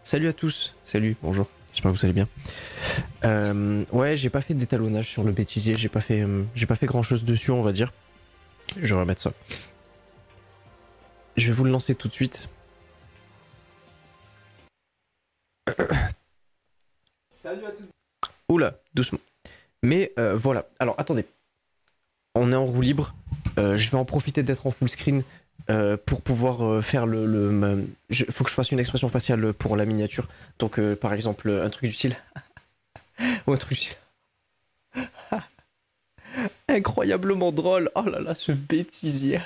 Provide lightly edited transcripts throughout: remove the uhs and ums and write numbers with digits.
Salut à tous, salut, bonjour, j'espère que vous allez bien. Ouais, j'ai pas fait d'étalonnage sur le bêtisier, j'ai pas fait grand chose dessus, on va dire. Je vais remettre ça. Je vais vous le lancer tout de suite. Salut à tous. Oula, doucement. Mais voilà, alors attendez. On est en roue libre. Je vais en profiter d'être en full screen pour pouvoir faire faut que je fasse une expression faciale pour la miniature. Donc par exemple un truc du style. Ou un truc du style. Incroyablement drôle. Oh là là, ce bêtisier.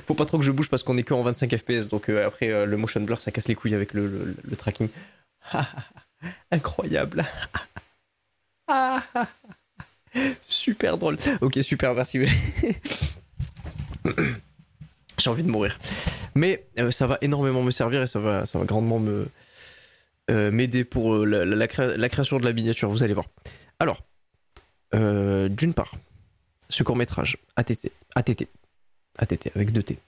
Faut pas trop que je bouge parce qu'on est que en 25 fps. Donc après le motion blur ça casse les couilles avec le tracking. Incroyable. Super drôle. Ok, super, merci. J'ai envie de mourir. Mais ça va énormément me servir et ça va grandement m'aider pour la création de la miniature, vous allez voir. Alors, d'une part, ce court-métrage ATT avec 2 T,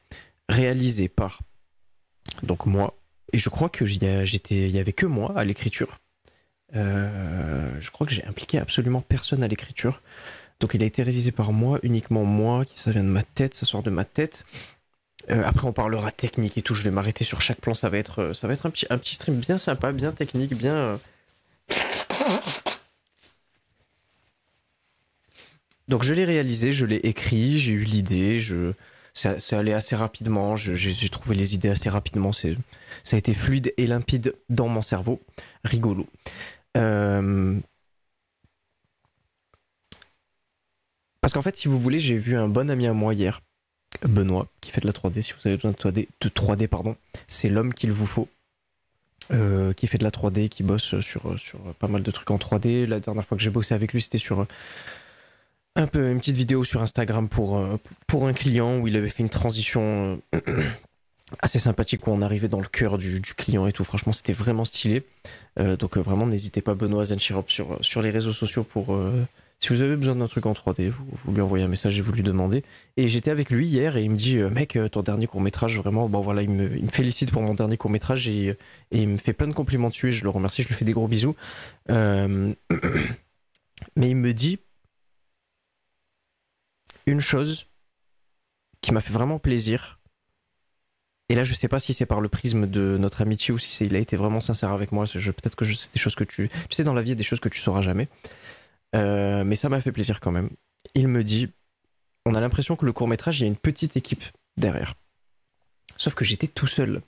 réalisé par donc moi, et je crois que il y avait que moi à l'écriture. Je crois que j'ai impliqué absolument personne à l'écriture. Donc il a été réalisé par moi, uniquement moi, ça vient de ma tête, ça sort de ma tête. Après on parlera technique et tout, je vais m'arrêter sur chaque plan, ça va être un petit stream bien sympa, bien technique, bien... Donc je l'ai réalisé, je l'ai écrit, j'ai eu l'idée, ça allait assez rapidement, j'ai trouvé les idées assez rapidement, ça a été fluide et limpide dans mon cerveau, rigolo. Parce qu'en fait, si vous voulez, j'ai vu un bon ami à moi hier, Benoît, qui fait de la 3D. Si vous avez besoin de 3D, pardon, c'est l'homme qu'il vous faut, qui fait de la 3D, qui bosse sur pas mal de trucs en 3D. La dernière fois que j'ai bossé avec lui, c'était sur une petite vidéo sur Instagram pour un client où il avait fait une transition assez sympathique où on arrivait dans le cœur du client et tout. Franchement, c'était vraiment stylé. Donc vraiment, n'hésitez pas, Benoît Zenchirop sur les réseaux sociaux pour... si vous avez besoin d'un truc en 3D, vous lui envoyez un message et vous lui demandez. Et j'étais avec lui hier et il me dit mec, ton dernier court-métrage, vraiment, bon voilà, il me félicite pour mon dernier court-métrage et il me fait plein de compliments dessus et je le remercie, je lui fais des gros bisous. Mais il me dit une chose qui m'a fait vraiment plaisir. Et là, je sais pas si c'est par le prisme de notre amitié ou si il a été vraiment sincère avec moi. Peut-être que c'est des choses que tu sais, dans la vie, il y a des choses que tu sauras jamais. Mais ça m'a fait plaisir quand même. Il me dit, on a l'impression que le court-métrage, il y a une petite équipe derrière. Sauf que j'étais tout seul.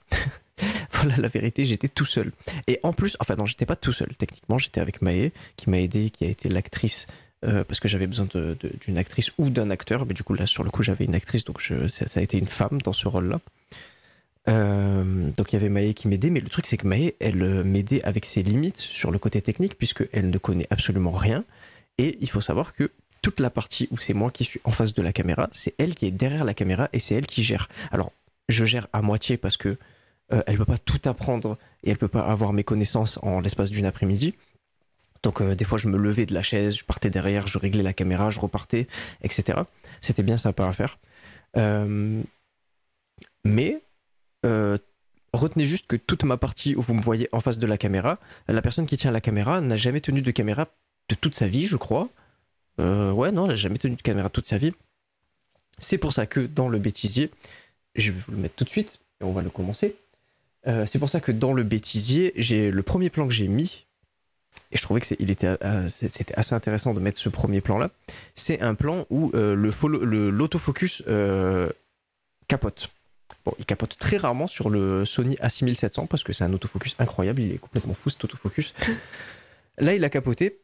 Voilà la vérité, j'étais tout seul. Et en plus, enfin non, j'étais pas tout seul. Techniquement, j'étais avec Maë, qui m'a aidé, qui a été l'actrice, parce que j'avais besoin d'une actrice ou d'un acteur. Mais du coup, là, sur le coup, j'avais une actrice, donc ça a été une femme dans ce rôle-là. Donc il y avait Maë qui m'aidait, mais le truc c'est que Maë, elle m'aidait avec ses limites sur le côté technique, puisqu'elle ne connaît absolument rien. Et il faut savoir que toute la partie où c'est moi qui suis en face de la caméra, c'est elle qui est derrière la caméra et c'est elle qui gère. Alors, je gère à moitié parce que elle peut pas tout apprendre et elle peut pas avoir mes connaissances en l'espace d'une après-midi. Donc des fois, je me levais de la chaise, je partais derrière, je réglais la caméra, je repartais, etc. C'était bien sympa à faire. Mais retenez juste que toute ma partie où vous me voyez en face de la caméra, la personne qui tient la caméra n'a jamais tenu de caméra de toute sa vie, je crois. Ouais, non, elle n'a jamais tenu de caméra toute sa vie. C'est pour ça que dans le bêtisier, je vais vous le mettre tout de suite, et on va le commencer. C'est pour ça que dans le bêtisier, j'ai le premier plan que j'ai mis, et je trouvais que c'était assez intéressant de mettre ce premier plan-là. C'est un plan où l'autofocus capote. Bon, il capote très rarement sur le Sony A6700 parce que c'est un autofocus incroyable, il est complètement fou cet autofocus. Là, il a capoté.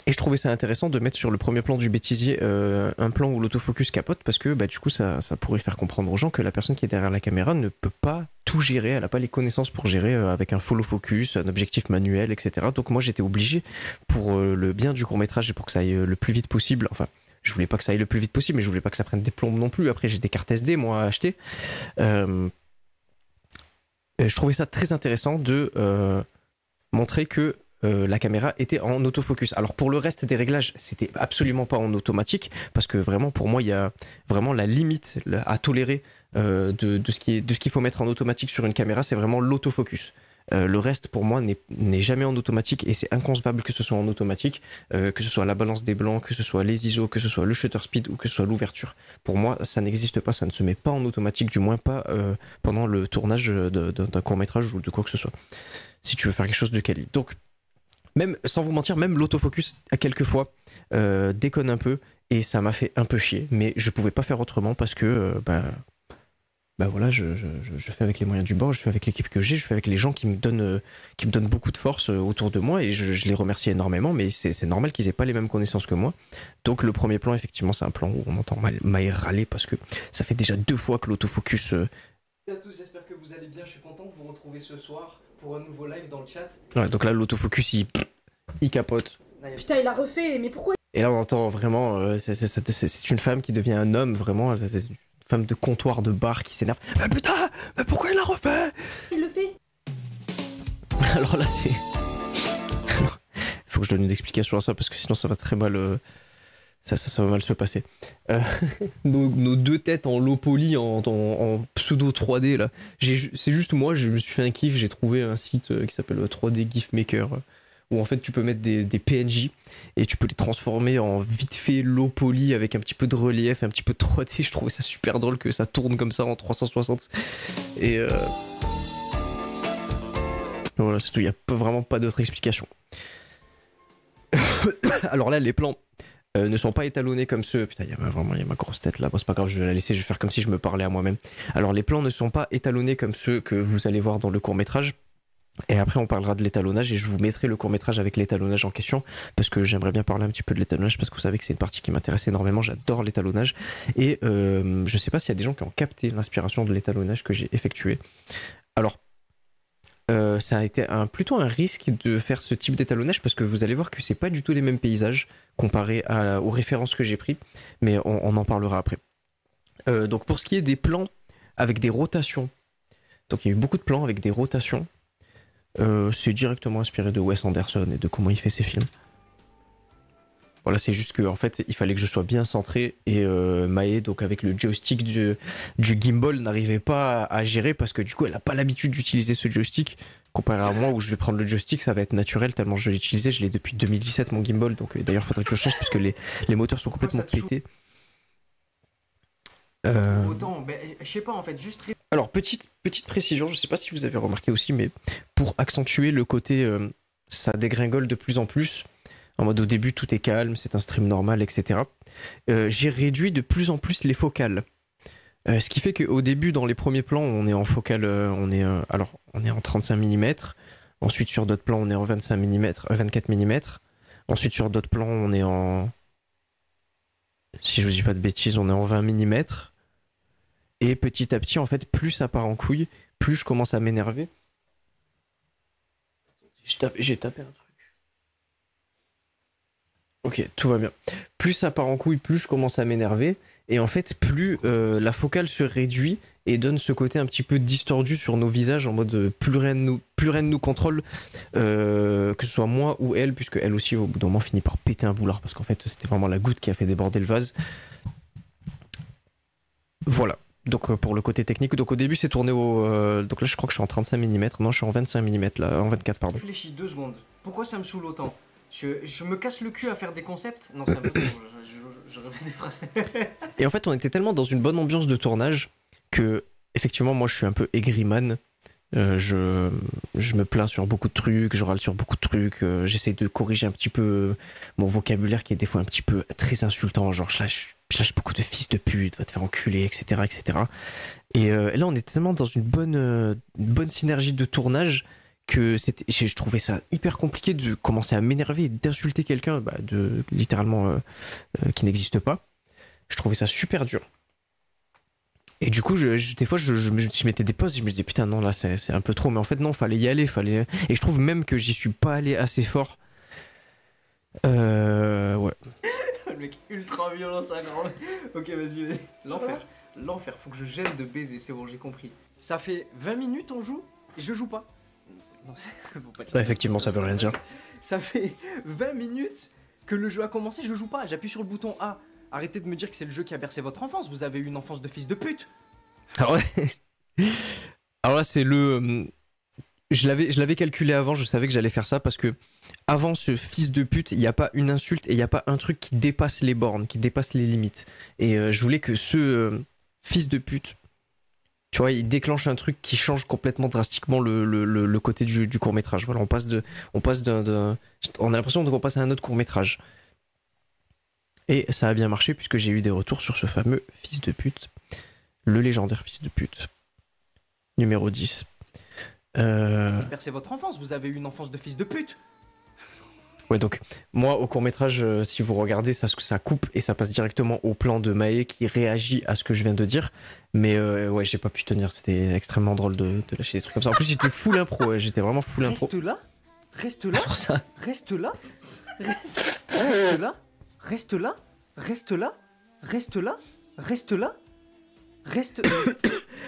Et je trouvais ça intéressant de mettre sur le premier plan du bêtisier un plan où l'autofocus capote parce que du coup ça pourrait faire comprendre aux gens que la personne qui est derrière la caméra ne peut pas tout gérer, elle n'a pas les connaissances pour gérer avec un follow focus, un objectif manuel, etc. Donc moi j'étais obligé pour le bien du court-métrage et pour que ça aille le plus vite possible, enfin je voulais pas que ça aille le plus vite possible mais je voulais pas que ça prenne des plombes non plus, après j'ai des cartes SD moi à acheter. Je trouvais ça très intéressant de montrer que la caméra était en autofocus. Alors pour le reste des réglages, c'était absolument pas en automatique parce que vraiment pour moi il y a vraiment la limite à tolérer de ce qu'il faut mettre en automatique sur une caméra, c'est vraiment l'autofocus. Le reste, pour moi, n'est jamais en automatique et c'est inconcevable que ce soit en automatique, que ce soit la balance des blancs, que ce soit les ISO, que ce soit le shutter speed ou que ce soit l'ouverture. Pour moi, ça n'existe pas, ça ne se met pas en automatique, du moins pas pendant le tournage d'un court-métrage ou de quoi que ce soit. Si tu veux faire quelque chose de quali. Donc, même, sans vous mentir, même l'autofocus, à quelques fois, déconne un peu et ça m'a fait un peu chier. Mais je pouvais pas faire autrement parce que, bah voilà, je fais avec les moyens du bord, je fais avec l'équipe que j'ai, je fais avec les gens qui me donnent beaucoup de force autour de moi et je les remercie énormément, mais c'est normal qu'ils aient pas les mêmes connaissances que moi. Donc le premier plan, effectivement, c'est un plan où on entend Maë râler parce que ça fait déjà 2 fois que l'autofocus... Salut à tous, j'espère que vous allez bien, je suis content de vous retrouver ce soir pour un nouveau live dans le chat. Ouais, donc là, l'autofocus, il capote. Putain, il a refait, mais pourquoi? Et là, on entend vraiment, c'est une femme qui devient un homme, vraiment, c'est une femme de comptoir, de bar qui s'énerve. Mais putain, mais pourquoi il l'a refait? il le fait? Alors là, c'est... Alors, il faut que je donne une explication à ça, parce que sinon ça va très mal... Ça va mal se passer. Nos 2 têtes en low poly, en pseudo 3D, là. C'est juste moi, je me suis fait un kiff, j'ai trouvé un site qui s'appelle 3D GIF Maker, où en fait tu peux mettre des PNJ et tu peux les transformer en vite fait low poly avec un petit peu de relief, un petit peu de 3D. Je trouvais ça super drôle que ça tourne comme ça en 360. Et voilà, c'est tout, il n'y a vraiment pas d'autre explication. Alors là, les plans ne sont pas étalonnés comme ceux... Putain, il y a ma grosse tête là, bon, c'est pas grave, je vais la laisser, je vais faire comme si je me parlais à moi-même. Alors les plans ne sont pas étalonnés comme ceux que vous allez voir dans le court-métrage. Et après on parlera de l'étalonnage et je vous mettrai le court-métrage avec l'étalonnage en question parce que j'aimerais bien parler un petit peu de l'étalonnage parce que vous savez que c'est une partie qui m'intéresse énormément, j'adore l'étalonnage et je sais pas s'il y a des gens qui ont capté l'inspiration de l'étalonnage que j'ai effectué. Alors ça a été plutôt un risque de faire ce type d'étalonnage parce que vous allez voir que c'est pas du tout les mêmes paysages comparé aux références que j'ai pris, mais on en parlera après. Donc pour ce qui est des plans avec des rotations, donc il y a eu beaucoup de plans avec des rotations. C'est directement inspiré de Wes Anderson et de comment il fait ses films. Voilà, c'est juste qu'en fait, il fallait que je sois bien centré et Maë, donc avec le joystick du gimbal, n'arrivait pas à gérer parce que du coup, elle n'a pas l'habitude d'utiliser ce joystick. Comparé à moi où je vais prendre le joystick, ça va être naturel tellement je l'ai utilisé. Je l'ai depuis 2017, mon gimbal, donc d'ailleurs, il faudrait que je change puisque les moteurs sont complètement pétés. Autant, je sais pas en fait, juste... Alors, petite précision, je sais pas si vous avez remarqué aussi, mais pour accentuer le côté ça dégringole de plus en plus, en mode au début tout est calme, c'est un stream normal, etc. J'ai réduit de plus en plus les focales. Ce qui fait qu'au début, dans les premiers plans, on est en focale, on est en 35 mm. Ensuite, sur d'autres plans, on est en 25 mm, 24 mm. Ensuite, sur d'autres plans, on est en... Si je vous dis pas de bêtises, on est en 20 mm. Et petit à petit, en fait, plus ça part en couille, plus je commence à m'énerver. J'ai tapé un truc. Ok, tout va bien. Plus ça part en couille, plus je commence à m'énerver. Et en fait, plus la focale se réduit et donne ce côté un petit peu distordu sur nos visages, en mode plus rien ne nous contrôle, que ce soit moi ou elle, puisque elle aussi, au bout d'un moment, finit par péter un boulard, parce qu'en fait, c'était vraiment la goutte qui a fait déborder le vase. Voilà. Donc pour le côté technique, donc au début c'est tourné au... donc là je crois que je suis en 35 mm, non je suis en 25 mm là, en 24 pardon. Réfléchis 2 secondes, pourquoi ça me saoule autant? Je me casse le cul à faire des concepts? Non, ça me saoule, je répète des phrases. Et en fait on était tellement dans une bonne ambiance de tournage que effectivement moi je suis un peu aigri man. Je me plains sur beaucoup de trucs, je râle sur beaucoup de trucs, j'essaie de corriger un petit peu mon vocabulaire qui est des fois un petit peu très insultant, genre je lâche beaucoup de fils de pute, va te faire enculer, etc. etc. Et là on était tellement dans une bonne synergie de tournage que je trouvais ça hyper compliqué de commencer à m'énerver et d'insulter quelqu'un littéralement qui n'existe pas. Je trouvais ça super dur. Et du coup, des fois, je mettais des pauses et je me disais putain, non, là, c'est un peu trop. Mais en fait, non, fallait y aller. Et je trouve même que j'y suis pas allé assez fort. Ouais. Le mec ultra violent, ça grand. Ok, vas-y. L'enfer, faut que je gêne de baiser, c'est bon, j'ai compris. Ça fait 20 minutes, on joue et je joue pas. Non, ouais, effectivement, ça veut rien dire. Ça fait 20 minutes que le jeu a commencé, je joue pas. J'appuie sur le bouton A. Arrêtez de me dire que c'est le jeu qui a bercé votre enfance, vous avez eu une enfance de fils de pute. Ah ouais. Alors là, c'est le... je l'avais calculé avant, je savais que j'allais faire ça parce que avant ce fils de pute, il n'y a pas une insulte et il n'y a pas un truc qui dépasse les bornes, qui dépasse les limites. Et je voulais que ce fils de pute, tu vois, il déclenche un truc qui change complètement drastiquement le côté du court-métrage. Voilà, on a l'impression qu'on passe à un autre court-métrage. Et ça a bien marché puisque j'ai eu des retours sur ce fameux fils de pute, le légendaire fils de pute, numéro 10. C'est votre enfance, vous avez eu une enfance de fils de pute. Ouais, donc moi au court-métrage, si vous regardez, ça coupe et ça passe directement au plan de Maë qui réagit à ce que je viens de dire. Mais ouais, j'ai pas pu tenir, c'était extrêmement drôle de lâcher des trucs comme ça. En plus, j'étais full impro, ouais, j'étais vraiment full impro. Reste là, Alors ça... reste là,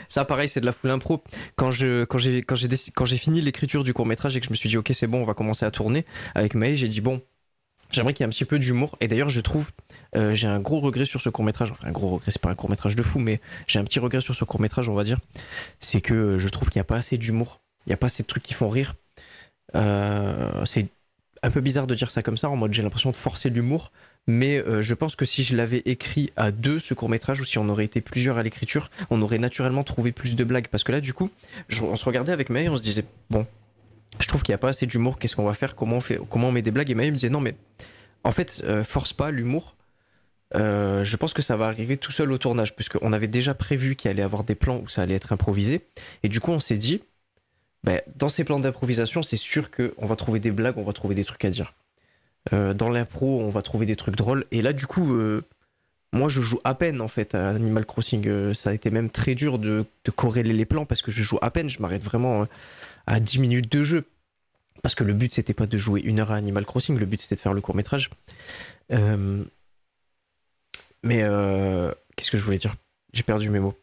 Ça, pareil, c'est de la full impro. Quand j'ai fini l'écriture du court-métrage et que je me suis dit, ok, c'est bon, on va commencer à tourner avec Maë, j'ai dit, bon, j'aimerais qu'il y ait un petit peu d'humour. Et d'ailleurs, je trouve, j'ai un gros regret sur ce court-métrage. Enfin, un gros regret, c'est pas un court-métrage de fou, mais j'ai un petit regret sur ce court-métrage, on va dire. C'est que je trouve qu'il n'y a pas assez d'humour. Il n'y a pas assez de trucs qui font rire. C'est un peu bizarre de dire ça comme ça, en mode j'ai l'impression de forcer l'humour. Mais je pense que si je l'avais écrit à deux, ce court-métrage, ou si on aurait été plusieurs à l'écriture, on aurait naturellement trouvé plus de blagues. Parce que là, du coup, on se regardait avec Maë et on se disait, bon, je trouve qu'il n'y a pas assez d'humour, qu'est-ce qu'on va faire, comment on met des blagues. Et Maë me disait, non mais, en fait, force pas l'humour. Je pense que ça va arriver tout seul au tournage, puisqu'on avait déjà prévu qu'il allait avoir des plans où ça allait être improvisé. Et du coup, on s'est dit, ben, dans ces plans d'improvisation, c'est sûr qu'on va trouver des blagues, on va trouver des trucs à dire. Dans l'impro, on va trouver des trucs drôles. Et là, du coup, moi, je joue à peine en fait à Animal Crossing. Ça a été même très dur de corréler les plans parce que je joue à peine. Je m'arrête vraiment à 10 minutes de jeu. Parce que le but, c'était pas de jouer 1 heure à Animal Crossing. Le but, c'était de faire le court-métrage. Mais qu'est-ce que je voulais dire? J'ai perdu mes mots.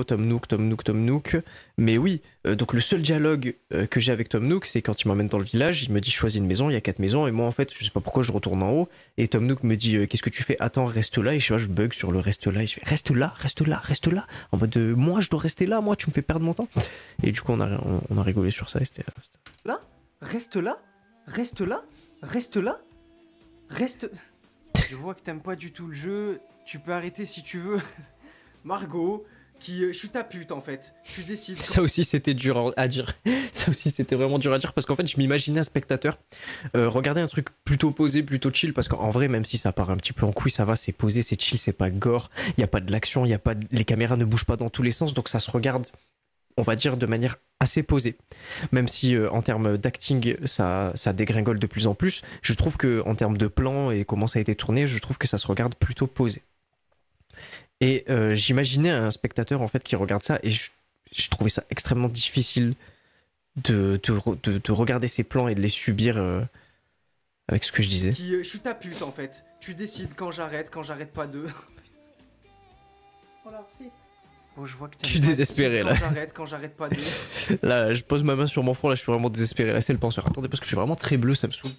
Tom Nook. Mais oui, donc le seul dialogue que j'ai avec Tom Nook, c'est quand il m'emmène dans le village, il me dit choisis une maison, il y a 4 maisons, et moi en fait, je sais pas pourquoi je retourne en haut, et Tom Nook me dit qu'est-ce que tu fais? Attends, reste là, et je sais pas, je bug sur le reste là, et je fais reste là, en mode moi je dois rester là, moi tu me fais perdre mon temps. Et du coup on a rigolé sur ça, et c'était... Là, reste. Je vois que t'aimes pas du tout le jeu, tu peux arrêter si tu veux. Margot, je suis ta pute en fait. Tu décides. Ça aussi c'était dur à dire. Ça aussi c'était vraiment dur à dire parce qu'en fait je m'imaginais un spectateur regarder un truc plutôt posé, plutôt chill parce qu'en vrai même si ça part un petit peu en couille, ça va, c'est posé, c'est chill, c'est pas gore. Il y a pas de l'action, les caméras ne bougent pas dans tous les sens donc ça se regarde, on va dire de manière assez posée. Même si en termes d'acting ça dégringole de plus en plus, je trouve que en termes de plan et comment ça a été tourné, je trouve que ça se regarde plutôt posé. Et j'imaginais un spectateur en fait qui regarde ça et je trouvais ça extrêmement difficile de regarder ces plans et de les subir avec ce que je disais. Je suis ta pute en fait. Tu décides quand j'arrête pas de... On l'a refait. Oh, je vois que je suis désespéré là. Quand j'arrête pas de... Là, je pose ma main sur mon front, là je suis vraiment désespéré. Là c'est le penseur. Attendez parce que je suis vraiment très bleu, ça me saoule.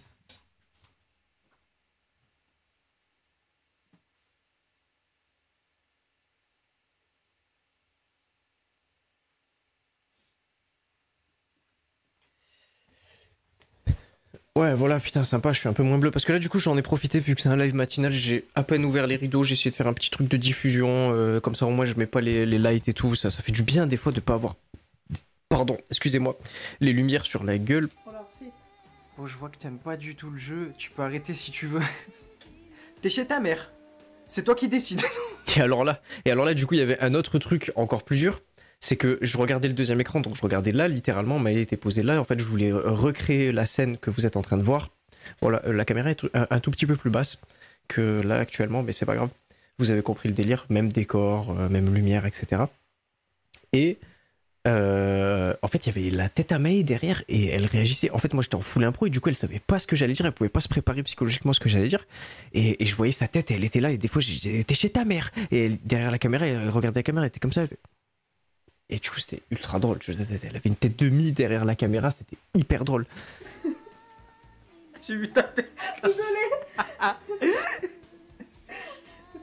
Ouais, voilà, putain, sympa, je suis un peu moins bleu. Parce que là, du coup, j'en ai profité, vu que c'est un live matinal, j'ai à peine ouvert les rideaux, j'ai essayé de faire un petit truc de diffusion, comme ça, au moins, je mets pas les lights et tout. Ça fait du bien, des fois, de pas avoir... Pardon, excusez-moi. Les lumières sur la gueule. On l'a refait. Oh, je vois que t'aimes pas du tout le jeu, tu peux arrêter si tu veux. T'es chez ta mère. C'est toi qui décides. Et alors là, du coup, il y avait un autre truc encore plus dur. C'est que je regardais le deuxième écran, donc je regardais là, littéralement, Maë était posée là. En fait, je voulais recréer la scène que vous êtes en train de voir. Voilà, la caméra est un tout petit peu plus basse que là actuellement, mais c'est pas grave. Vous avez compris le délire, même décor, même lumière, etc. Et en fait, il y avait la tête à Maë derrière et elle réagissait. En fait, moi, j'étais en full impro et du coup, elle savait pas ce que j'allais dire. Elle pouvait pas se préparer psychologiquement à ce que j'allais dire. Et je voyais sa tête et elle était là. Et des fois, je disais, t'es chez ta mère. Et derrière la caméra, elle regardait la caméra, elle était comme ça. Elle fait... Et du coup, c'était ultra drôle. Elle avait une tête de mie derrière la caméra, c'était hyper drôle. J'ai vu ta tête. Désolé.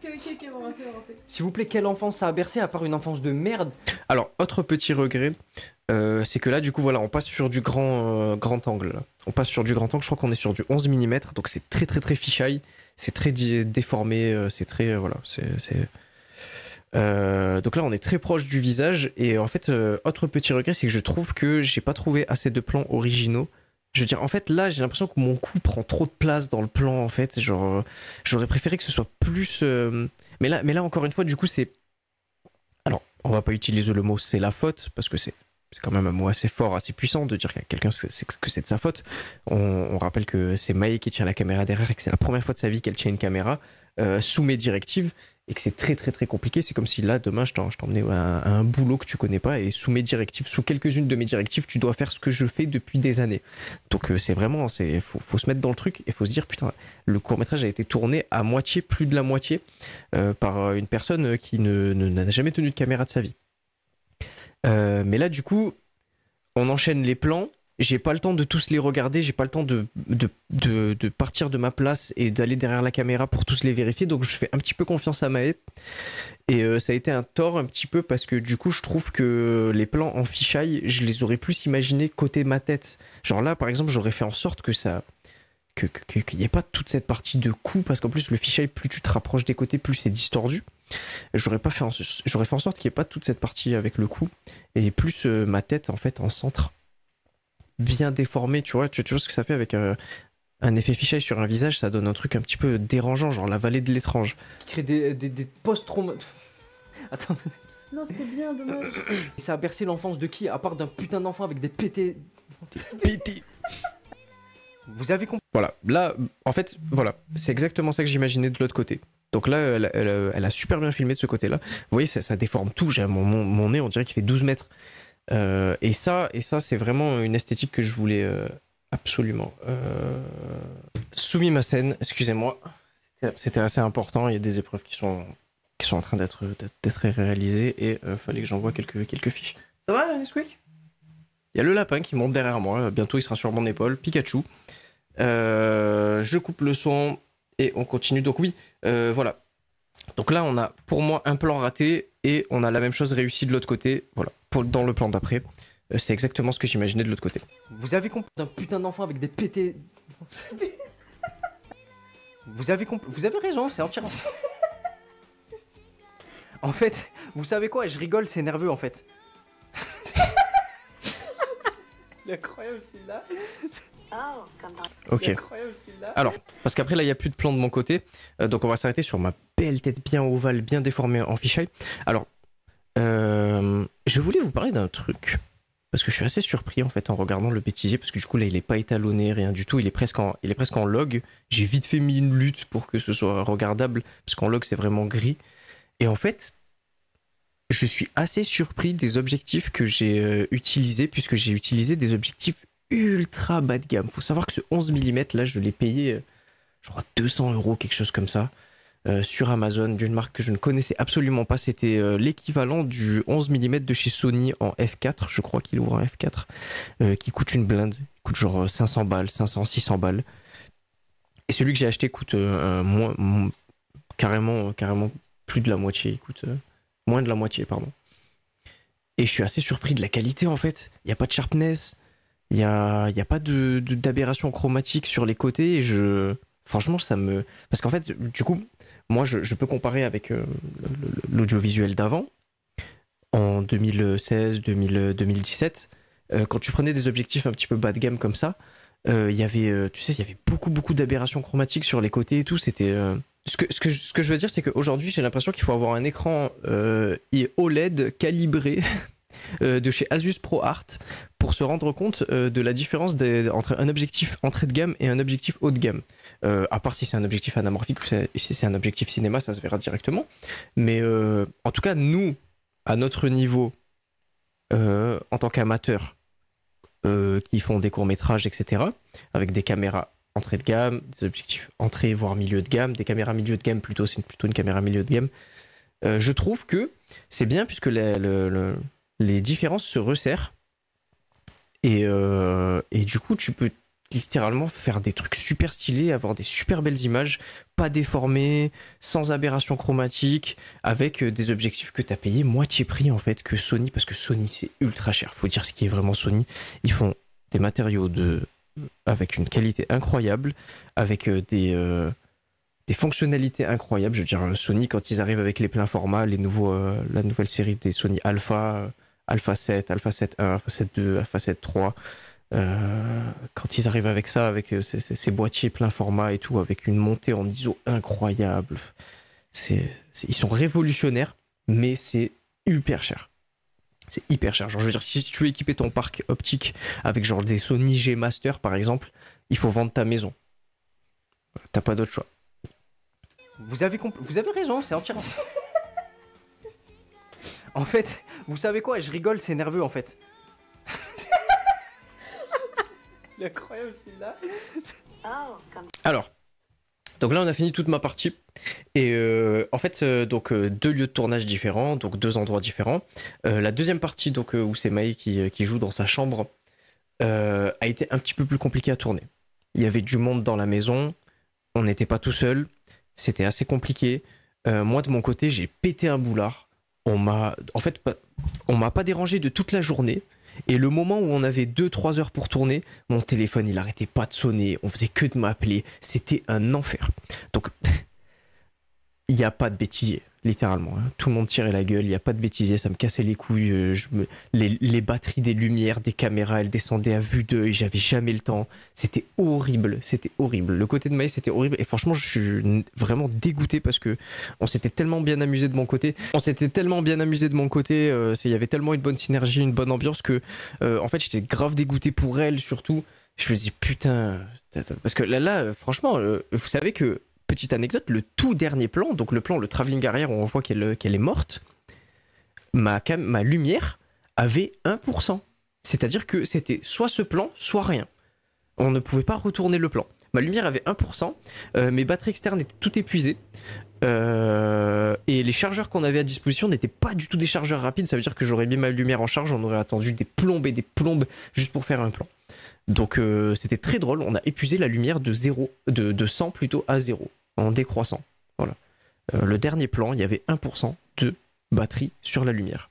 Ok, on va faire. S'il vous plaît, quelle enfance ça a bercé à part une enfance de merde? Alors, autre petit regret, c'est que là, du coup, voilà, on passe sur du grand angle. Là. On passe sur du grand angle, je crois qu'on est sur du 11 mm, donc c'est très très très fisheye, c'est très déformé, c'est très... voilà, donc là, on est très proche du visage, et en fait, autre petit regret, c'est que je trouve que j'ai pas trouvé assez de plans originaux. Je veux dire, en fait, là, j'ai l'impression que mon cou prend trop de place dans le plan, en fait. Genre, j'aurais préféré que ce soit plus... Mais là, encore une fois, du coup, c'est... Alors, on va pas utiliser le mot « c'est la faute », parce que c'est quand même un mot assez fort, assez puissant de dire qu'à quelqu'un que c'est de sa faute. On rappelle que c'est Maë qui tient la caméra derrière et que c'est la première fois de sa vie qu'elle tient une caméra sous mes directives. Et que c'est très très très compliqué. C'est comme si là, demain, je t'emmenais à un boulot que tu connais pas et sous mes directives, sous quelques-unes de mes directives, tu dois faire ce que je fais depuis des années. Donc c'est vraiment, faut se mettre dans le truc et faut se dire, putain, le court-métrage a été tourné à moitié, plus de la moitié, par une personne qui n'a jamais tenu de caméra de sa vie. Mais là, du coup, on enchaîne les plans. J'ai pas le temps de tous les regarder, j'ai pas le temps de partir de ma place et d'aller derrière la caméra pour tous les vérifier, donc je fais un petit peu confiance à Maë. Et ça a été un tort un petit peu parce que du coup je trouve que les plans en fisheye, je les aurais plus imaginés côté ma tête. Genre là par exemple j'aurais fait en sorte que ça... qu'il n'y ait pas toute cette partie de cou, parce qu'en plus le fisheye, plus tu te rapproches des côtés, plus c'est distordu. J'aurais fait en sorte qu'il n'y ait pas toute cette partie avec le cou, et plus ma tête en fait en centre, bien déformé, tu vois ce que ça fait avec un effet fisheye sur un visage, ça donne un truc un petit peu dérangeant, genre la vallée de l'étrange. Qui crée des post-traumas. Attends. Non, c'était bien, dommage. Et ça a bercé l'enfance de qui, à part d'un putain d'enfant avec des pétés. Vous avez compris? Voilà, là, en fait, voilà, c'est exactement ça que j'imaginais de l'autre côté. Donc là, elle a super bien filmé de ce côté-là. Vous voyez, ça déforme tout. J'ai mon nez, on dirait qu'il fait 12 mètres. Et ça c'est vraiment une esthétique que je voulais absolument. Soumis ma scène, excusez-moi, c'était assez important. Il y a des épreuves qui sont en train d'être réalisées et fallait que j'envoie quelques fiches. Ça va, Nesquik? Il y a le lapin qui monte derrière moi. Bientôt, il sera sur mon épaule. Pikachu. Je coupe le son et on continue. Donc oui, voilà. Donc là, on a pour moi un plan raté et on a la même chose réussie de l'autre côté. Voilà. Dans le plan d'après, c'est exactement ce que j'imaginais de l'autre côté. Vous avez compris d'un putain d'enfant avec des pétés. Vous avez raison, c'est entièrement. En fait, vous savez quoi? Je rigole, c'est nerveux en fait. Il est incroyable celui-là. Ok. Alors, parce qu'après là, il n'y a plus de plan de mon côté, donc on va s'arrêter sur ma belle tête bien ovale, bien déformée en fisheye. Alors, je voulais vous parler d'un truc, parce que je suis assez surpris en fait en regardant le bêtisier, parce que du coup là il est pas étalonné, rien du tout, il est presque en log. J'ai vite fait mis une lutte pour que ce soit regardable, parce qu'en log c'est vraiment gris. Et en fait, je suis assez surpris des objectifs que j'ai utilisés, puisque j'ai utilisé des objectifs ultra bas de gamme. Faut savoir que ce 11 mm là je l'ai payé, je crois 200 €, quelque chose comme ça. Sur Amazon, d'une marque que je ne connaissais absolument pas. C'était l'équivalent du 11 mm de chez Sony en F4, je crois qu'il ouvre un F4, qui coûte une blinde, il coûte genre 500 balles, 500, 600 balles. Et celui que j'ai acheté coûte carrément plus de la moitié, il coûte moins de la moitié, pardon. Et je suis assez surpris de la qualité en fait. Il n'y a pas de sharpness, il n'y a pas d'aberration chromatique sur les côtés, et franchement, ça me... Parce qu'en fait, du coup, moi, je peux comparer avec l'audiovisuel d'avant, en 2016, 2017, quand tu prenais des objectifs un petit peu bas de gamme comme ça, il y avait beaucoup d'aberrations chromatiques sur les côtés et tout. C'était... Ce que je veux dire, c'est qu'aujourd'hui, j'ai l'impression qu'il faut avoir un écran OLED calibré de chez Asus ProArt pour se rendre compte de la différence entre un objectif entrée de gamme et un objectif haut de gamme. À part si c'est un objectif anamorphique ou si c'est un objectif cinéma, ça se verra directement. Mais en tout cas, nous, à notre niveau, en tant qu'amateurs qui font des courts-métrages, etc., avec des caméras entrée de gamme, des objectifs entrée voire milieu de gamme, des caméras milieu de gamme plutôt, c'est plutôt une caméra milieu de gamme, je trouve que c'est bien puisque les différences se resserrent et du coup tu peux littéralement faire des trucs super stylés, avoir des super belles images, pas déformées, sans aberration chromatique, avec des objectifs que t'as payé moitié prix en fait que Sony, parce que Sony c'est ultra cher, faut dire ce qui est vraiment Sony. Ils font des matériaux avec une qualité incroyable, avec des fonctionnalités incroyables. Je veux dire, Sony, quand ils arrivent avec les pleins formats, la nouvelle série des Sony Alpha, Alpha 7, Alpha 7.1, Alpha 7.2, Alpha 7.3, quand ils arrivent avec ça, avec ces boîtiers plein format et tout, avec une montée en ISO incroyable, ils sont révolutionnaires, mais c'est hyper cher. C'est hyper cher. Genre, je veux dire, si tu veux équiper ton parc optique avec genre des Sony G Master, par exemple, il faut vendre ta maison. T'as pas d'autre choix. Vous avez raison, c'est entièrement... En fait, vous savez quoi? Je rigole, c'est nerveux en fait. Il est incroyable celui-là. Alors, donc là on a fini toute ma partie. Et en fait, donc 2 lieux de tournage différents, donc 2 endroits différents. La deuxième partie, donc où c'est Maë qui joue dans sa chambre, a été un petit peu plus compliqué à tourner. Il y avait du monde dans la maison, on n'était pas tout seul, c'était assez compliqué. Moi de mon côté, j'ai pété un boulard. On m'a pas dérangé de toute la journée. Et le moment où on avait 2-3 heures pour tourner, mon téléphone il arrêtait pas de sonner, on faisait que de m'appeler, c'était un enfer. Donc il n'y a pas de bêtisier, littéralement. Hein. Tout le monde tirait la gueule, il n'y a pas de bêtisier, ça me cassait les couilles. Les batteries des lumières, des caméras, elles descendaient à vue d'œil, j'avais jamais le temps. C'était horrible, c'était horrible. Le côté de Maë, c'était horrible. Et franchement, je suis vraiment dégoûté parce que on s'était tellement bien amusé de mon côté. Il y avait tellement une bonne synergie, une bonne ambiance que, en fait, j'étais grave dégoûté pour elle, surtout. Je me dis, putain. Parce que là franchement, vous savez que. Petite anecdote, le tout dernier plan, donc le travelling arrière où on voit qu'elle est morte, ma lumière avait 1%. C'est-à-dire que c'était soit ce plan, soit rien. On ne pouvait pas retourner le plan. Ma lumière avait 1%, mes batteries externes étaient toutes épuisées, et les chargeurs qu'on avait à disposition n'étaient pas du tout des chargeurs rapides, ça veut dire que j'aurais mis ma lumière en charge, on aurait attendu des plombes et des plombes juste pour faire un plan. Donc c'était très drôle, on a épuisé la lumière de 100 plutôt à 0, en décroissant. Voilà. Le dernier plan, il y avait 1% de batterie sur la lumière.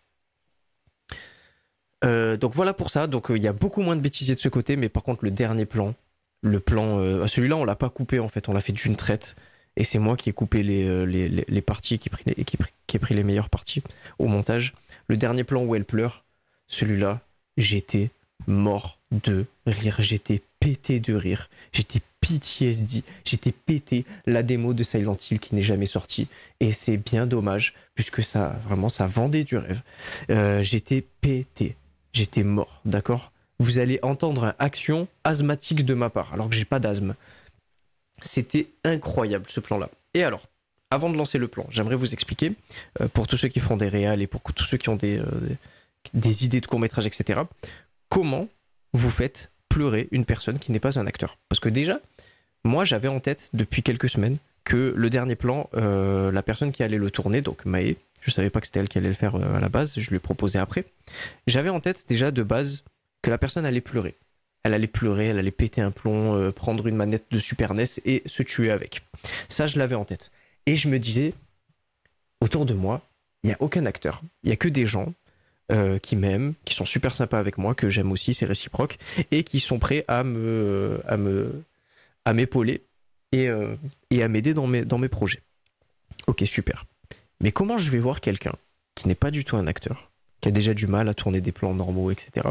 Donc voilà pour ça, donc il y a beaucoup moins de bêtisiers de ce côté, mais par contre le dernier plan, celui-là on l'a pas coupé en fait, on l'a fait d'une traite, et c'est moi qui ai coupé les parties, qui ai pris les meilleures parties au montage. Le dernier plan où elle pleure, celui-là, j'étais mort de rire, j'étais pété de rire, j'étais PTSD, j'étais pété. La démo de Silent Hill qui n'est jamais sortie, et c'est bien dommage puisque ça vendait du rêve. J'étais pété, j'étais mort, d'accord. Vous allez entendre un action asthmatique de ma part alors que j'ai pas d'asthme. C'était incroyable ce plan là. Et alors, avant de lancer le plan, j'aimerais vous expliquer, pour tous ceux qui font des réals et pour tous ceux qui ont des idées de court-métrage, etc., comment vous faites pleurer une personne qui n'est pas un acteur. Parce que déjà, moi j'avais en tête depuis quelques semaines que le dernier plan, la personne qui allait le tourner, donc Maë, je savais pas que c'était elle qui allait le faire à la base, je lui ai proposé après, j'avais en tête déjà de base que la personne allait pleurer. Elle allait pleurer, elle allait péter un plomb, prendre une manette de Super NES et se tuer avec. Ça, je l'avais en tête. Et je me disais, autour de moi, il n'y a aucun acteur, il n'y a que des gens qui m'aiment, qui sont super sympas avec moi, que j'aime aussi, c'est réciproque, et qui sont prêts à m'épauler et à m'aider dans mes projets. Ok, super. Mais comment je vais voir quelqu'un qui n'est pas du tout un acteur, qui a déjà du mal à tourner des plans normaux, etc.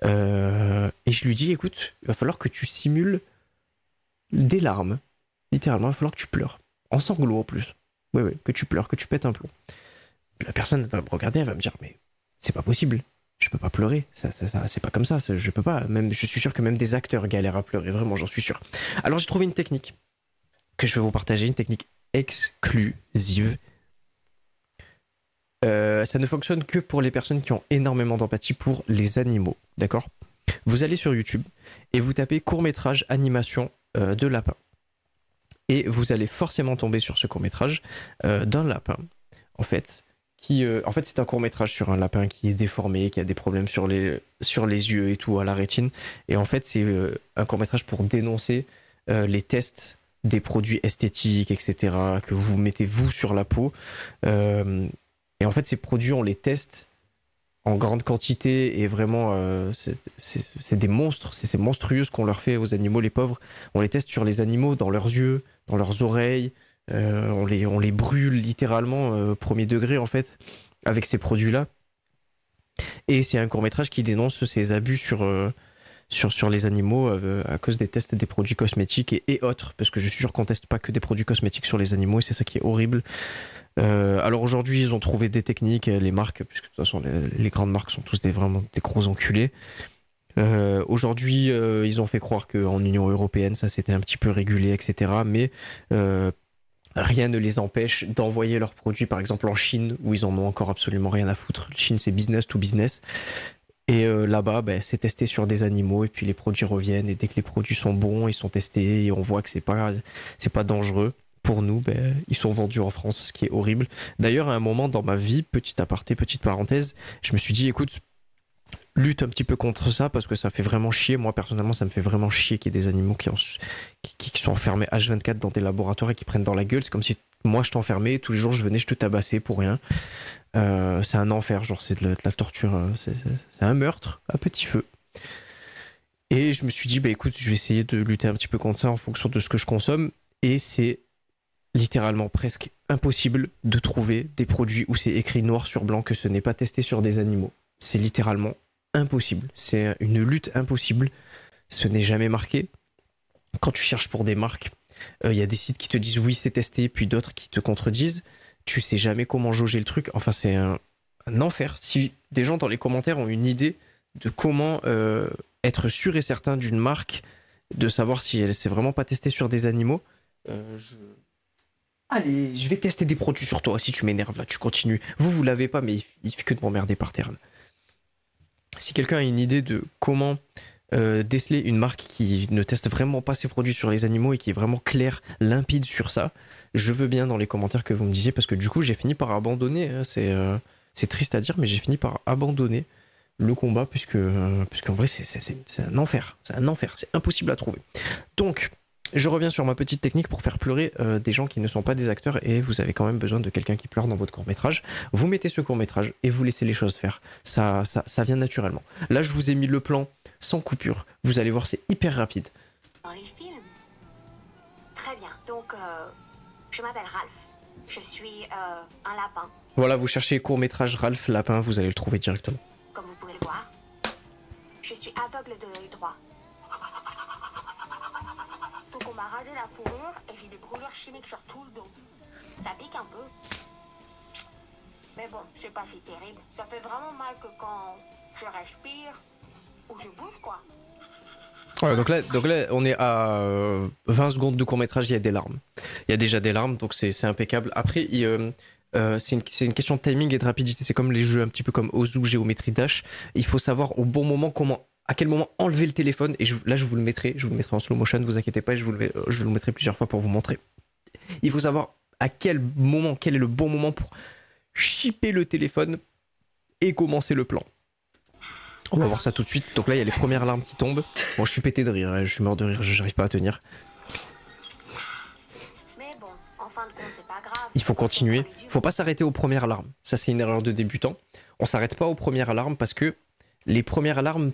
Et je lui dis, écoute, il va falloir que tu simules des larmes. Littéralement, il va falloir que tu pleures. En sanglots en plus. Oui, que tu pleures, que tu pètes un plomb. La personne va me regarder, elle va me dire, mais c'est pas possible, je peux pas pleurer, ça c'est pas comme ça, je peux pas, même, je suis sûr que même des acteurs galèrent à pleurer, vraiment, j'en suis sûr. Alors j'ai trouvé une technique que je vais vous partager, une technique exclusive. Ça ne fonctionne que pour les personnes qui ont énormément d'empathie pour les animaux, d'accord? Vous allez sur YouTube et vous tapez court-métrage animation de lapin. Et vous allez forcément tomber sur ce court-métrage d'un lapin, en fait, En fait, c'est un court-métrage sur un lapin qui est déformé, qui a des problèmes sur les yeux et tout, à la rétine. Et en fait, c'est un court-métrage pour dénoncer les tests des produits esthétiques, etc., que vous mettez vous sur la peau. Et en fait, ces produits, on les teste en grande quantité et vraiment, c'est des monstres, c'est monstrueux ce qu'on leur fait aux animaux, les pauvres. On les teste sur les animaux, dans leurs yeux, dans leurs oreilles. On les brûle littéralement premier degré en fait avec ces produits-là. Et c'est un court-métrage qui dénonce ces abus sur les animaux à cause des tests des produits cosmétiques et autres, parce que je suis sûr qu'on teste pas que des produits cosmétiques sur les animaux et c'est ça qui est horrible. Alors aujourd'hui ils ont trouvé des techniques, les marques, puisque de toute façon les grandes marques sont tous vraiment des gros enculés. Aujourd'hui ils ont fait croire qu'en Union Européenne ça s'était un petit peu régulé, etc. Mais rien ne les empêche d'envoyer leurs produits par exemple en Chine où ils en ont encore absolument rien à foutre. Chine c'est business to business. Et là-bas, c'est testé sur des animaux et puis les produits reviennent. Et dès que les produits sont bons, ils sont testés et on voit que c'est pas dangereux pour nous. Ils sont vendus en France, ce qui est horrible. D'ailleurs, à un moment dans ma vie, petit aparté, petite parenthèse, je me suis dit, écoute, lutte un petit peu contre ça parce que ça fait vraiment chier. Moi, personnellement, ça me fait vraiment chier qu'il y ait des animaux qui sont enfermés H24 dans des laboratoires et qui prennent dans la gueule. C'est comme si moi, je t'enfermais et tous les jours, je venais, je te tabassais pour rien. C'est un enfer, genre c'est de la torture, c'est un meurtre à petit feu. Et je me suis dit, écoute, je vais essayer de lutter un petit peu contre ça en fonction de ce que je consomme. Et c'est littéralement presque impossible de trouver des produits où c'est écrit noir sur blanc que ce n'est pas testé sur des animaux. C'est littéralement impossible. C'est une lutte impossible. Ce n'est jamais marqué. Quand tu cherches pour des marques, il y a des sites qui te disent oui, c'est testé, puis d'autres qui te contredisent. Tu sais jamais comment jauger le truc. Enfin, c'est un enfer. Si des gens dans les commentaires ont une idée de comment être sûr et certain d'une marque, de savoir si elle s'est vraiment pas testée sur des animaux, allez, je vais tester des produits sur toi si tu m'énerves là, tu continues. Vous l'avez pas, mais il fait que de m'emmerder par terre. Là. Si quelqu'un a une idée de comment déceler une marque qui ne teste vraiment pas ses produits sur les animaux et qui est vraiment claire, limpide sur ça, je veux bien dans les commentaires que vous me disiez, parce que du coup j'ai fini par abandonner, c'est triste à dire, mais j'ai fini par abandonner le combat, puisqu'en vrai c'est un enfer, c'est impossible à trouver. Donc je reviens sur ma petite technique pour faire pleurer des gens qui ne sont pas des acteurs, et vous avez quand même besoin de quelqu'un qui pleure dans votre court-métrage. Vous mettez ce court-métrage et vous laissez les choses faire. Ça vient naturellement. Là, je vous ai mis le plan sans coupure. Vous allez voir, c'est hyper rapide. Dans les films. Très bien. Donc, je m'appelle Ralph. Je suis un lapin. Voilà, vous cherchez court-métrage Ralph Lapin, vous allez le trouver directement. Comme vous pouvez le voir, je suis aveugle de l'œil droit. Donc on m'a rasé la fourrure et j'ai des brûlures chimiques sur tout le dos. Ça pique un peu. Mais bon, c'est pas si terrible. Ça fait vraiment mal que quand je respire ou je bouge, quoi. Voilà, donc là, on est à 20 secondes de court-métrage, il y a des larmes. Il y a déjà des larmes, donc c'est impeccable. Après, c'est une question de timing et de rapidité. C'est comme les jeux un petit peu comme Ozu, Géométrie Dash. Il faut savoir au bon moment à quel moment enlever le téléphone. Et là, je vous le mettrai en slow motion, ne vous inquiétez pas, je vous le mettrai plusieurs fois pour vous montrer. Il faut savoir à quel est le bon moment pour shipper le téléphone et commencer le plan. On va voir ça tout de suite. Donc là, il y a les premières larmes qui tombent. Bon, je suis pété de rire, hein. Je suis mort de rire, j'arrive pas à tenir. Mais bon, en fin de compte, c'est pas grave. Il faut continuer. Faut pas s'arrêter aux premières larmes. Ça, c'est une erreur de débutant. On s'arrête pas aux premières larmes parce que les premières larmes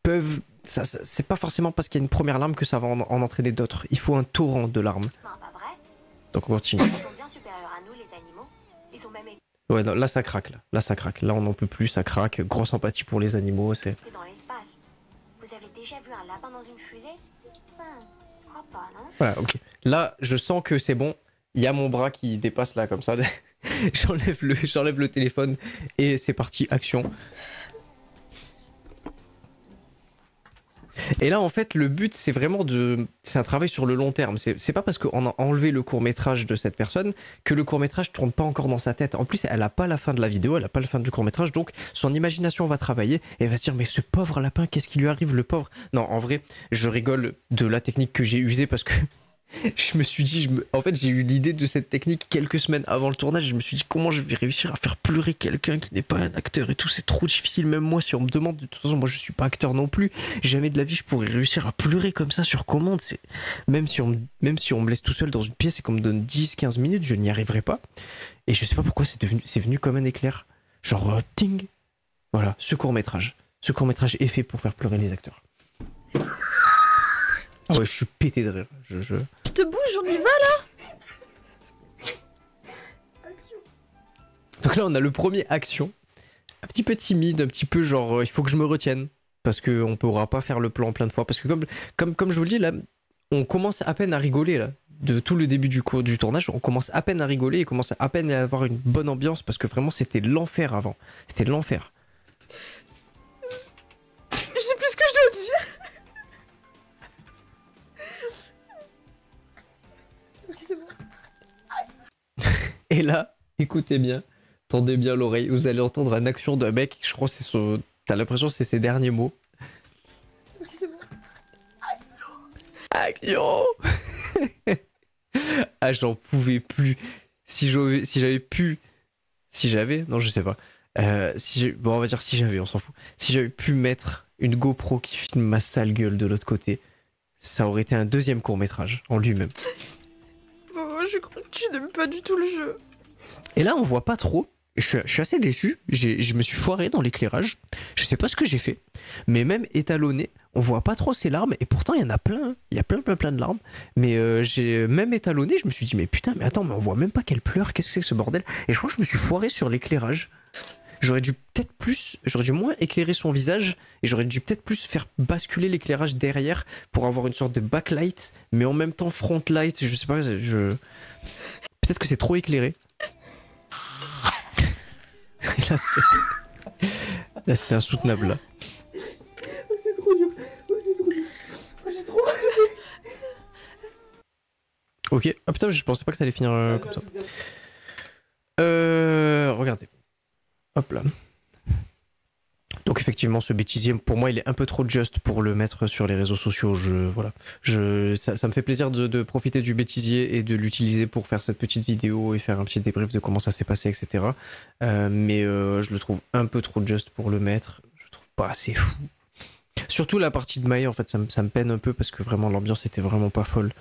peuvent... c'est pas forcément parce qu'il y a une première larme que ça va en entraîner d'autres. Il faut un torrent de larmes. Non, pas vrai. Donc on continue. Ils sont bien supérieurs à nous, les animaux. Ils ont même été Ouais, non, là ça craque. Là ça craque. Là on n'en peut plus, ça craque. Grosse empathie pour les animaux. C'est... dans l'espace. Vous avez déjà vu un lapin dans une fusée? Je crois pas, non? Voilà, ok. Là, je sens que c'est bon. Il y a mon bras qui dépasse là comme ça. J'enlève le téléphone et c'est parti, action. Et là, en fait, le but, c'est vraiment c'est un travail sur le long terme. C'est pas parce qu'on a enlevé le court-métrage de cette personne que le court-métrage tourne pas encore dans sa tête. En plus, elle a pas la fin de la vidéo, elle a pas la fin du court-métrage, donc son imagination va travailler et elle va se dire, mais ce pauvre lapin, qu'est-ce qui lui arrive, le pauvre? Non, en vrai, je rigole de la technique que j'ai usée parce que je me suis dit, en fait, j'ai eu l'idée de cette technique quelques semaines avant le tournage. Je me suis dit, comment je vais réussir à faire pleurer quelqu'un qui n'est pas un acteur et tout. C'est trop difficile, même moi, si on me demande. De toute façon, moi, je suis pas acteur non plus. Jamais de la vie, je pourrais réussir à pleurer comme ça sur commande. Même si on me laisse tout seul dans une pièce et qu'on me donne 10-15 minutes, je n'y arriverai pas. Et je sais pas pourquoi c'est venu comme un éclair. Genre, ting. Voilà, ce court-métrage. Ce court-métrage est fait pour faire pleurer les acteurs. Ah ouais, je suis pété de rire. Je te bouge, on y va là. Action. Donc là, on a le premier action. Un petit peu timide, un petit peu genre, il faut que je me retienne. Parce qu'on ne pourra pas faire le plan plein de fois. Parce que comme je vous le dis, là, on commence à peine à rigoler, là. De tout le début du tournage, on commence à peine à rigoler et commence à peine à avoir une bonne ambiance. Parce que vraiment, c'était l'enfer avant. C'était l'enfer. Je sais plus ce que je dois dire. Et là, écoutez bien, tendez bien l'oreille, vous allez entendre une action d'un mec, je crois que c'est son... T'as l'impression que c'est ses derniers mots. Action. Ah, j'en pouvais plus. Si j'avais, non je sais pas. Bon, on va dire si j'avais, on s'en fout. Si j'avais pu mettre une GoPro qui filme ma sale gueule de l'autre côté, ça aurait été un deuxième court-métrage en lui-même. Je crois que tu n'aimes pas du tout le jeu. Et là, on voit pas trop. Je suis assez déçu. Je me suis foiré dans l'éclairage. Je sais pas ce que j'ai fait. Mais même étalonné, on voit pas trop ses larmes. Et pourtant, il y en a plein. Il y a plein de larmes. Mais j'ai même étalonné. Je me suis dit, mais putain, mais attends, mais on voit même pas qu'elle pleure. Qu'est-ce que c'est que ce bordel? Et je crois que je me suis foiré sur l'éclairage. J'aurais dû moins éclairer son visage. Et j'aurais dû peut-être plus faire basculer l'éclairage derrière pour avoir une sorte de backlight. Mais en même temps, frontlight. Je sais pas, peut-être que c'est trop éclairé. Et là, c'était insoutenable. Là. Oh, c'est trop dur. Oh, c'est trop dur. Oh, j'ai trop. Ok. Ah putain, je pensais pas que ça allait finir comme ça. Regardez. Hop là. Donc effectivement, ce bêtisier, pour moi, il est un peu trop just pour le mettre sur les réseaux sociaux. Voilà. Ça me fait plaisir de profiter du bêtisier et de l'utiliser pour faire cette petite vidéo et faire un petit débrief de comment ça s'est passé, etc. Mais je le trouve un peu trop just pour le mettre. Je le trouve pas assez fou. Surtout la partie de Maë, en fait, ça me peine un peu parce que vraiment l'ambiance était vraiment pas folle.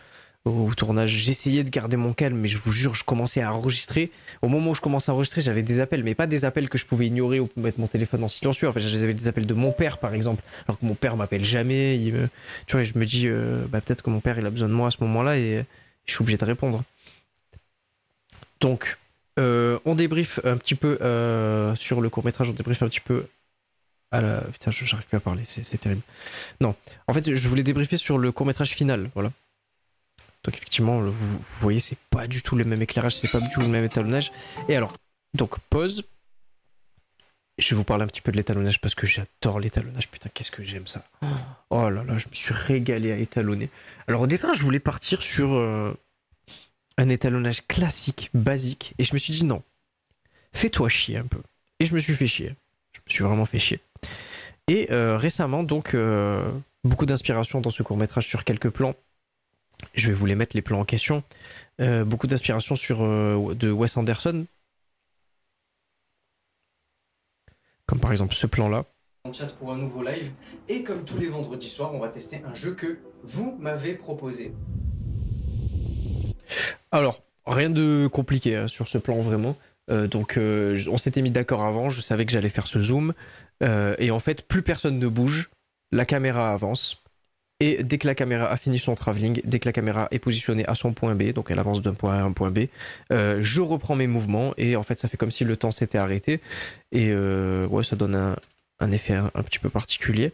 Au tournage, j'essayais de garder mon calme, mais je vous jure, je commençais à enregistrer. Au moment où je commençais à enregistrer, j'avais des appels, mais pas des appels que je pouvais ignorer ou mettre mon téléphone en silencieux. En fait, j'avais des appels de mon père, par exemple, alors que mon père m'appelle jamais. Tu vois, je me dis, peut-être que mon père il a besoin de moi à ce moment-là et je suis obligé de répondre. Donc, on débrief un petit peu sur le court-métrage, on débrief un petit peu. Putain, j'arrive plus à parler, c'est terrible. Non, en fait, je voulais débriefer sur le court-métrage final, voilà. Donc effectivement, vous voyez, c'est pas du tout le même éclairage, c'est pas du tout le même étalonnage. Et alors, donc pause. Je vais vous parler un petit peu de l'étalonnage parce que j'adore l'étalonnage. Putain, qu'est-ce que j'aime ça. Oh là là, je me suis régalé à étalonner. Alors au départ, je voulais partir sur un étalonnage classique, basique. Et je me suis dit non, fais-toi chier un peu. Et je me suis fait chier. Je me suis vraiment fait chier. Et récemment, donc, beaucoup d'inspiration dans ce court-métrage sur quelques plans. Je vais vous les mettre, les plans en question. Beaucoup d'inspiration de Wes Anderson. Comme par exemple ce plan-là. En chat pour un nouveau live. Et comme tous les vendredis soirs, on va tester un jeu que vous m'avez proposé. Alors, rien de compliqué hein, sur ce plan vraiment. Donc on s'était mis d'accord avant, je savais que j'allais faire ce zoom. Et en fait, plus personne ne bouge. La caméra avance. Et dès que la caméra a fini son travelling, dès que la caméra est positionnée à son point B, donc elle avance d'un point A à un point B, je reprends mes mouvements et en fait ça fait comme si le temps s'était arrêté. Et ouais, ça donne un effet un petit peu particulier.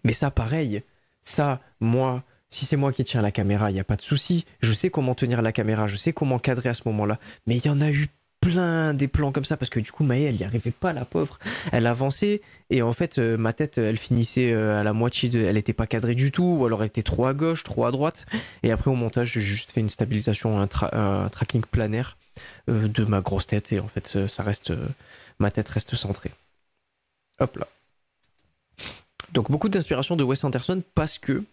Mais ça, pareil, ça, moi, si c'est moi qui tiens la caméra, il n'y a pas de souci. Je sais comment tenir la caméra, je sais comment cadrer à ce moment-là. Mais il y en a eu plein des plans comme ça parce que du coup Maë elle y arrivait pas, la pauvre, elle avançait et en fait ma tête elle finissait à la moitié elle était pas cadrée du tout ou alors elle était trop à gauche, trop à droite et après au montage j'ai juste fait une stabilisation, un tracking planaire de ma grosse tête et en fait ça reste ma tête reste centrée. Hop là. Donc beaucoup d'inspiration de Wes Anderson parce que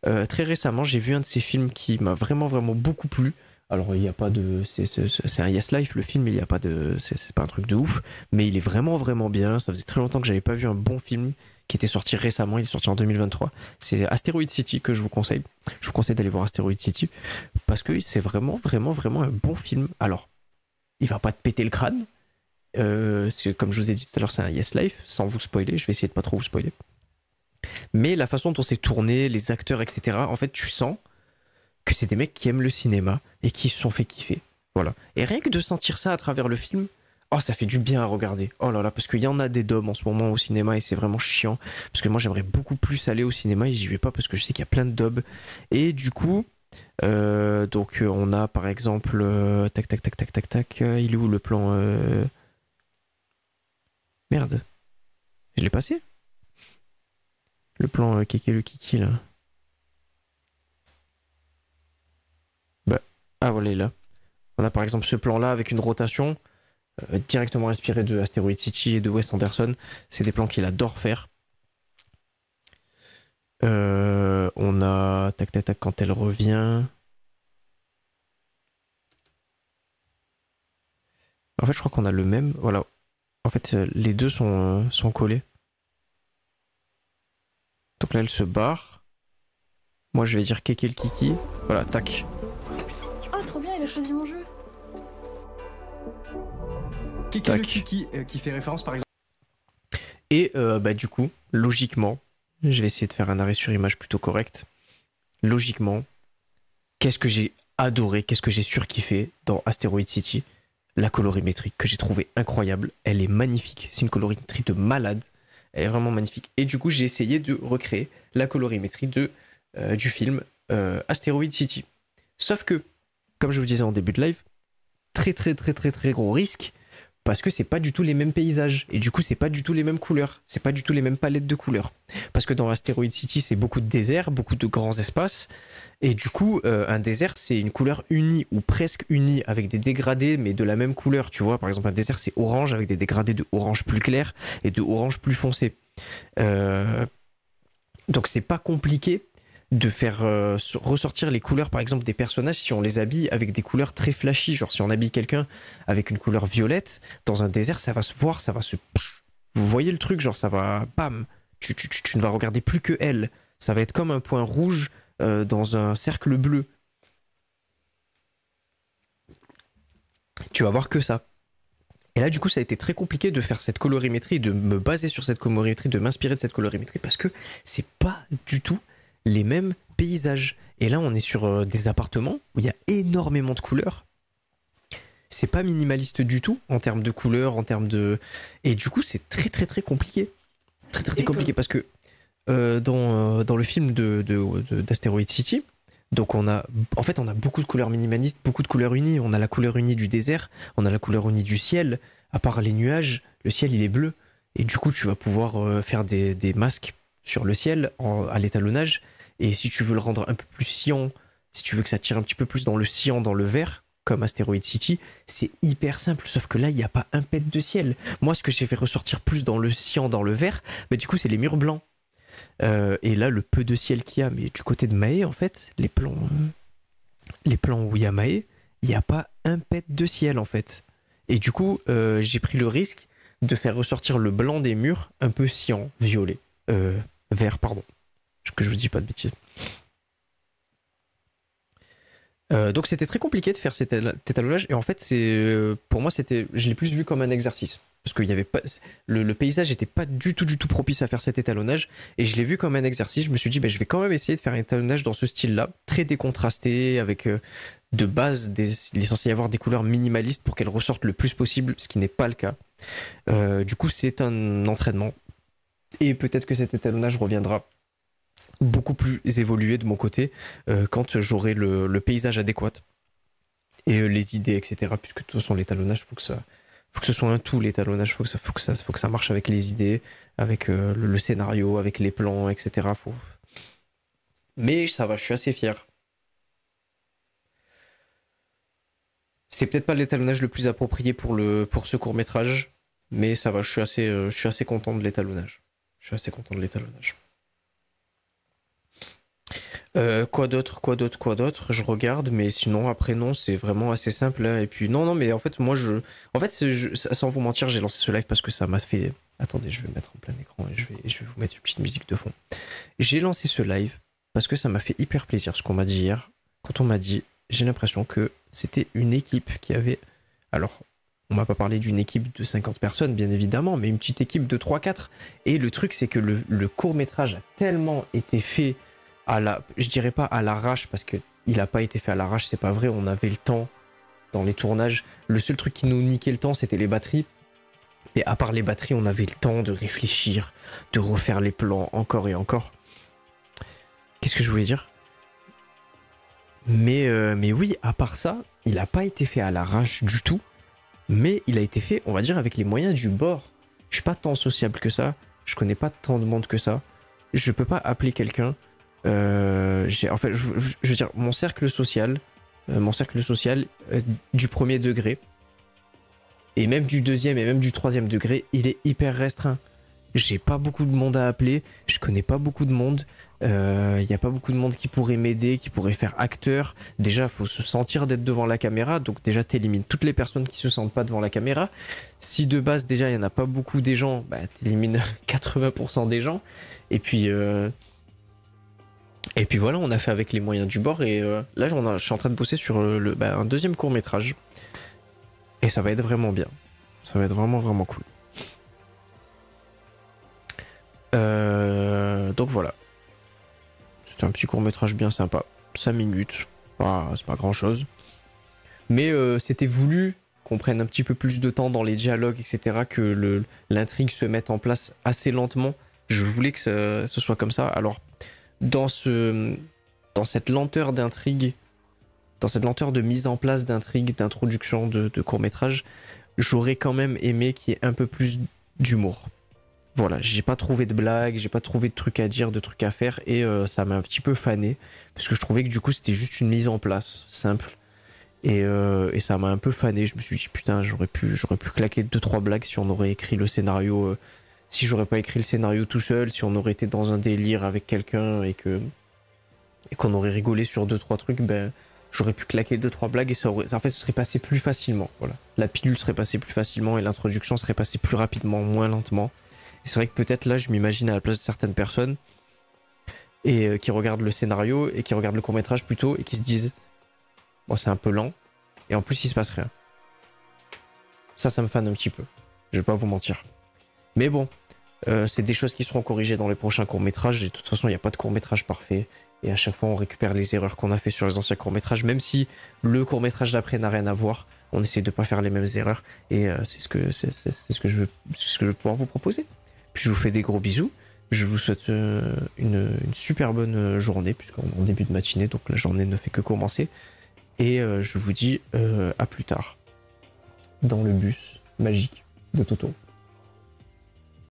Très récemment, j'ai vu un de ces films qui m'a vraiment, vraiment beaucoup plu. Alors, il n'y a pas de. C'est un Yes Life, le film, il n'y a pas de. C'est pas un truc de ouf, mais il est vraiment, vraiment bien. Ça faisait très longtemps que j'avais pas vu un bon film qui était sorti récemment. Il est sorti en 2023. C'est Asteroid City que je vous conseille. Je vous conseille d'aller voir Asteroid City parce que c'est vraiment, vraiment, vraiment un bon film. Alors, il va pas te péter le crâne. Comme je vous ai dit tout à l'heure, c'est un Yes Life. Sans vous spoiler, je vais essayer de pas trop vous spoiler. Mais la façon dont c'est tourné, les acteurs, etc., en fait, tu sens que c'est des mecs qui aiment le cinéma et qui se sont fait kiffer. Voilà. Et rien que de sentir ça à travers le film, oh, ça fait du bien à regarder. Oh là là, parce qu'il y en a des dômes en ce moment au cinéma et c'est vraiment chiant. Parce que moi, j'aimerais beaucoup plus aller au cinéma et j'y vais pas parce que je sais qu'il y a plein de dubs. Et du coup, donc on a par exemple... tac, tac, tac, tac, tac, tac. Il est où le plan Merde. Je l'ai passé. Le plan Kéké le Kiki, là. Bah, ah, voilà, il est là. On a par exemple ce plan-là avec une rotation directement inspirée de Asteroid City et de Wes Anderson. C'est des plans qu'il adore faire. On a... Tac, tac, tac, quand elle revient... En fait, je crois qu'on a le même... Voilà. En fait, les deux sont collés. Donc là, elle se barre. Moi, je vais dire Kéké le Kiki. Voilà, tac. Oh, trop bien, il a choisi mon jeu. Kéké le Kiki, qui fait référence par exemple. Et bah, du coup, logiquement, je vais essayer de faire un arrêt sur image plutôt correct. Logiquement, qu'est-ce que j'ai adoré, qu'est-ce que j'ai surkiffé dans Asteroid City? La colorimétrie que j'ai trouvée incroyable. Elle est magnifique. C'est une colorimétrie de malade. Elle est vraiment magnifique. Et du coup, j'ai essayé de recréer la colorimétrie du film Asteroid City. Sauf que, comme je vous disais en début de live, très gros risque, parce que c'est pas du tout les mêmes paysages. Et du coup, c'est pas du tout les mêmes couleurs. C'est pas du tout les mêmes palettes de couleurs. Parce que dans Asteroid City, c'est beaucoup de désert, beaucoup de grands espaces. Et du coup, un désert, c'est une couleur unie ou presque unie avec des dégradés, mais de la même couleur. Tu vois, par exemple, un désert, c'est orange avec des dégradés de orange plus clair et de orange plus foncé. Donc, c'est pas compliqué de faire ressortir les couleurs, par exemple, des personnages si on les habille avec des couleurs très flashy. Genre, si on habille quelqu'un avec une couleur violette, dans un désert, ça va se voir, ça va se... Vous voyez le truc, genre, ça va... Bam, tu ne vas regarder plus que elle. Ça va être comme un point rouge dans un cercle bleu. Tu vas voir que ça. Et là, du coup, ça a été très compliqué de faire cette colorimétrie, de me baser sur cette colorimétrie, de m'inspirer de cette colorimétrie, parce que c'est pas du tout les mêmes paysages. Et là, on est sur des appartements où il y a énormément de couleurs. C'est pas minimaliste du tout en termes de couleurs, en termes de... Et du coup, c'est très compliqué. Très compliqué parce que dans le film d'Asteroid City, donc on a beaucoup de couleurs minimalistes, beaucoup de couleurs unies. On a la couleur unie du désert, on a la couleur unie du ciel. À part les nuages, le ciel il est bleu. Et du coup, tu vas pouvoir faire des masques sur le ciel à l'étalonnage. Et si tu veux le rendre un peu plus cyan, si tu veux que ça tire un petit peu plus dans le cyan, dans le vert, comme Asteroid City, c'est hyper simple. Sauf que là, il n'y a pas un pet de ciel. Moi, ce que j'ai fait ressortir plus dans le cyan, dans le vert, bah, du coup, c'est les murs blancs. Et là, le peu de ciel qu'il y a, mais du côté de Mahé, en fait, les plans où il y a Mahé, il n'y a pas un pet de ciel, en fait. Et du coup, j'ai pris le risque de faire ressortir le blanc des murs un peu cyan, violet. Vert, pardon. Que je vous dis pas de bêtises. Donc c'était très compliqué de faire cet étalonnage et en fait pour moi je l'ai plus vu comme un exercice parce qu'il y avait pas le paysage n'était pas du tout propice à faire cet étalonnage et je l'ai vu comme un exercice. Je me suis dit je vais quand même essayer de faire un étalonnage dans ce style là très décontrasté avec de base il est censé y avoir des couleurs minimalistes pour qu'elles ressortent le plus possible, ce qui n'est pas le cas. Du coup c'est un entraînement et peut-être que cet étalonnage reviendra beaucoup plus évolué de mon côté quand j'aurai le paysage adéquat et les idées, etc. Puisque de toute façon l'étalonnage, faut que ce soit un tout. L'étalonnage, faut que ça marche avec les idées, avec le scénario, avec les plans, etc. Mais ça va, je suis assez fier. C'est peut-être pas l'étalonnage le plus approprié pour ce court métrage, mais ça va, je suis assez content de l'étalonnage. Je suis assez content de l'étalonnage. Quoi d'autre, je regarde, mais sinon après non, c'est vraiment assez simple, hein. Et puis non, mais en fait moi sans vous mentir, j'ai lancé ce live parce que ça m'a fait. Attendez, je vais mettre en plein écran et je vais vous mettre une petite musique de fond. J'ai lancé ce live parce que ça m'a fait hyper plaisir ce qu'on m'a dit hier. Quand on m'a dit, j'ai l'impression que c'était une équipe qui avait. Alors, on m'a pas parlé d'une équipe de 50 personnes, bien évidemment, mais une petite équipe de 3-4. Et le truc, c'est que le court-métrage a tellement été fait je dirais pas à l'arrache, parce que il a pas été fait à l'arrache, c'est pas vrai, on avait le temps dans les tournages. Le seul truc qui nous niquait le temps, c'était les batteries. Et à part les batteries, on avait le temps de réfléchir, de refaire les plans encore et encore. Qu'est-ce que je voulais dire ? Mais oui, à part ça, il a pas été fait à l'arrache du tout, mais il a été fait, on va dire, avec les moyens du bord. Je suis pas tant sociable que ça, je connais pas tant de monde que ça, je peux pas appeler quelqu'un. En fait, je veux dire, mon cercle social du premier degré, et même du deuxième et même du troisième degré, il est hyper restreint. J'ai pas beaucoup de monde à appeler, je connais pas beaucoup de monde, y a pas beaucoup de monde qui pourrait m'aider, qui pourrait faire acteur. Déjà, faut se sentir d'être devant la caméra, donc déjà t'élimines toutes les personnes qui se sentent pas devant la caméra. Si de base déjà y en a pas beaucoup des gens, bah t'élimines 80% des gens. Et puis voilà, on a fait avec les moyens du bord et là je suis en train de bosser sur un deuxième court-métrage. Et ça va être vraiment bien. Ça va être vraiment vraiment cool. Donc voilà. C'était un petit court-métrage bien sympa. 5 minutes. C'est pas grand-chose. Mais c'était voulu qu'on prenne un petit peu plus de temps dans les dialogues, etc. Que l'intrigue se mette en place assez lentement. Je voulais que ce soit comme ça. Alors, dans cette lenteur d'intrigue, dans cette lenteur de mise en place d'intrigue, d'introduction de court-métrage, j'aurais quand même aimé qu'il y ait un peu plus d'humour. Voilà, j'ai pas trouvé de blagues, j'ai pas trouvé de trucs à dire, de trucs à faire, et ça m'a un petit peu fané, parce que je trouvais que du coup c'était juste une mise en place simple, et ça m'a un peu fané. Je me suis dit putain, j'aurais pu claquer 2-3 blagues si on aurait écrit le scénario, si j'aurais pas écrit le scénario tout seul, si on aurait été dans un délire avec quelqu'un et qu'on aurait rigolé sur 2-3 trucs, ben j'aurais pu claquer 2-3 blagues et en fait ce serait passé plus facilement. Voilà, la pilule serait passée plus facilement et l'introduction serait passée plus rapidement, moins lentement. Et c'est vrai que peut-être là je m'imagine à la place de certaines personnes et qui regardent le scénario et qui regardent le court-métrage plutôt et qui se disent bon, c'est un peu lent et en plus il se passe rien. Ça me fane un petit peu, je vais pas vous mentir. Mais bon, c'est des choses qui seront corrigées dans les prochains courts-métrages. Et de toute façon, il n'y a pas de court-métrage parfait. Et à chaque fois, on récupère les erreurs qu'on a fait sur les anciens courts-métrages. Même si le court-métrage d'après n'a rien à voir, on essaie de ne pas faire les mêmes erreurs. Et c'est ce que je veux pouvoir vous proposer. Puis je vous fais des gros bisous. Je vous souhaite une super bonne journée, puisqu'on est en début de matinée. Donc la journée ne fait que commencer. Et je vous dis à plus tard. Dans le bus magique de Toto.